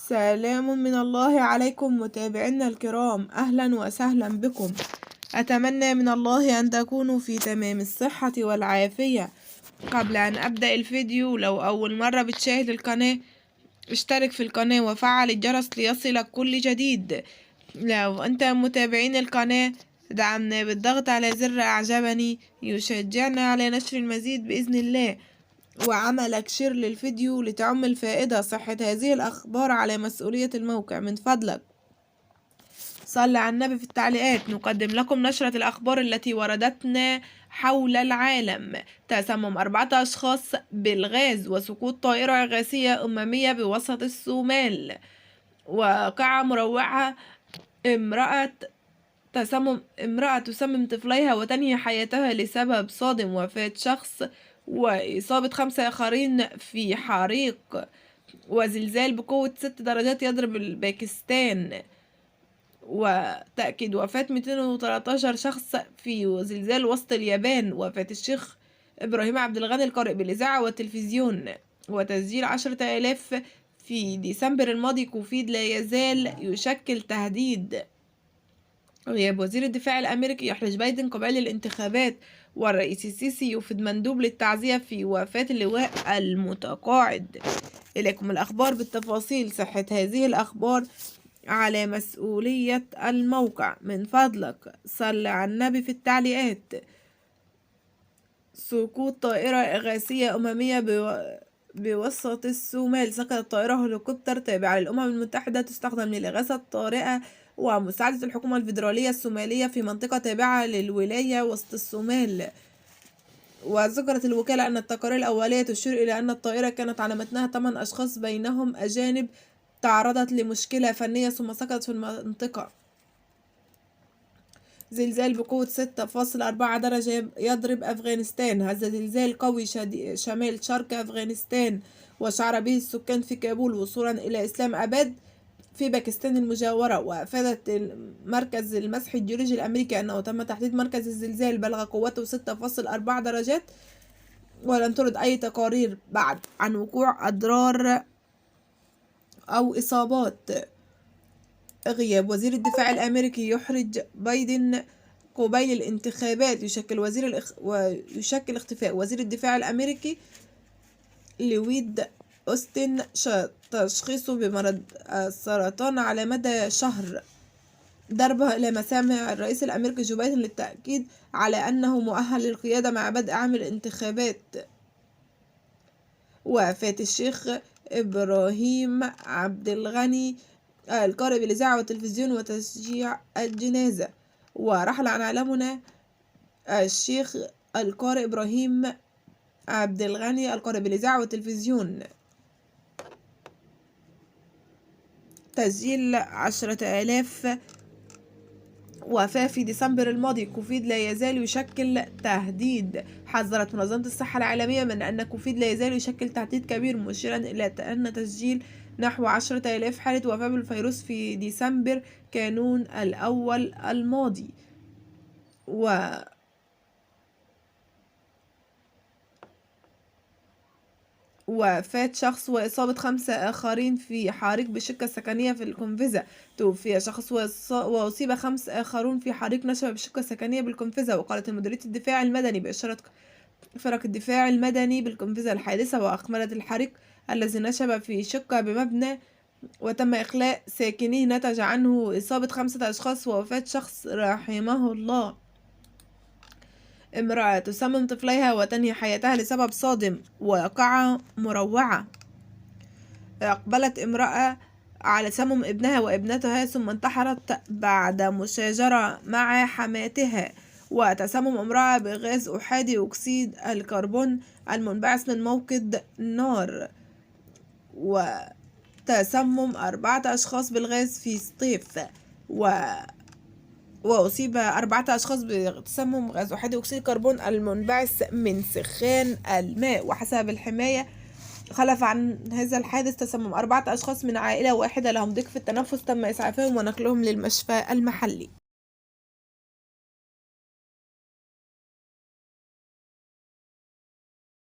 سلام من الله عليكم متابعينا الكرام، أهلا وسهلا بكم. أتمنى من الله أن تكونوا في تمام الصحة والعافية. قبل أن أبدأ الفيديو، لو أول مرة بتشاهد القناة اشترك في القناة وفعل الجرس ليصلك كل جديد. لو أنت متابعين القناة دعمنا بالضغط على زر أعجبني يشجعنا على نشر المزيد بإذن الله، وعملك شير للفيديو لتعم الفائدة. صحة هذه الأخبار على مسؤولية الموقع، من فضلك صل على النبي في التعليقات. نقدم لكم نشرة الأخبار التي وردتنا حول العالم. تسمم 4 أشخاص بالغاز وسقوط طائرة إغاثية أممية بوسط الصومال. واقعة مروعة، امرأة تسمم طفليها وتنهي حياتها لسبب صادم. وفاة شخص وإصابة 5 آخرين في حريق. وزلزال بقوة 6 درجات يضرب الباكستان. وتأكد وفاة 213 شخص في زلزال وسط اليابان. وفاة الشيخ إبراهيم عبد الغني القارئ بالإذاعة والتلفزيون. وتسجيل 10,000 في ديسمبر الماضي. كوفيد لا يزال يشكل تهديد. غياب وزير الدفاع الأمريكي يحرج بايدن قبل الانتخابات. والرئيس السيسي يوفد مندوب للتعزية في وفاة اللواء المتقاعد. إليكم الأخبار بالتفاصيل. صحة هذه الأخبار على مسؤولية الموقع، من فضلك صل على النبي في التعليقات. سقوط طائرة إغاثية أممية بوسط الصومال. سقطت طائرة هليكوبتر تابعة للأمم المتحدة تستخدم للإغاثة الطارئة ومساعدة الحكومة الفيدرالية الصومالية في منطقة تابعة للولاية وسط الصومال. وذكرت الوكالة أن التقارير الأولية تشير إلى أن الطائرة كانت على متنها 8 أشخاص بينهم أجانب تعرضت لمشكلة فنية ثم سقطت في المنطقة. زلزال بقوة 6.4 درجة يضرب أفغانستان. هذا زلزال قوي شمال شرق أفغانستان، وشعر به السكان في كابول وصولا إلى إسلام أباد في باكستان المجاورة. وأفادت مركز المسح الجيولوجي الأمريكي أنه تم تحديد مركز الزلزال بلغ قوته 6.4 درجات، ولم ترد أي تقارير بعد عن وقوع أضرار أو إصابات. غياب وزير الدفاع الأمريكي يحرج بايدن قبيل الانتخابات. ويشكل اختفاء وزير الدفاع الأمريكي لويد أوستن تشخيصه بمرض السرطان على مدى شهر. ضربة إلى مسامع الرئيس الأمريكي جو بايدن للتأكيد على أنه مؤهل للقيادة مع بدء عام الانتخابات. وفاة الشيخ إبراهيم عبد الغني القارئ بالإذاعة والتلفزيون وتشجيع الجنازة. ورحل عن عالمنا الشيخ القارئ إبراهيم عبد الغني القارئ بالإذاعة والتلفزيون. تسجيل 10,000 وفاة في ديسمبر الماضي. كوفيد لا يزال يشكل تهديد. حذرت منظمة الصحة العالمية من أن كوفيد لا يزال يشكل تهديد كبير، مشيرا إلى أن تسجيل نحو 10,000 حالة وفاة بالفيروس في ديسمبر كانون الأول الماضي. وفاة شخص وإصابة 5 آخرين في حريق بشقة سكنية في القنفذة. توفي شخص وأصيب 5 آخرون في حريق نشب بشقة سكنية بالقنفذة. وقالت مديرية الدفاع المدني بإشارة فرق الدفاع المدني بالقنفذة الحادثة. وأكملت الحريق الذي نشب في شقة بمبنى وتم إخلاء ساكنيه نتج عنه إصابة 5 أشخاص ووفاة شخص رحمه الله. امرأة تسمم طفليها وتنهي حياتها لسبب صادم. واقعة مروعة، أقبلت امرأة على سمم ابنها وابنتها ثم انتحرت بعد مشاجرة مع حماتها. وتسمم امرأة بغاز أحادي أكسيد الكربون المنبعث من موقد نار. وتسمم 4 أشخاص بالغاز في سطيف. وأصيب 4 أشخاص بتسمم غاز أحادي أكسيد الكربون المنبعث من سخان الماء. وحسب الحماية خلف عن هذا الحادث تسمم 4 أشخاص من عائلة واحدة لهم ضيق في التنفس. تم إسعافهم ونقلهم للمشفى المحلي.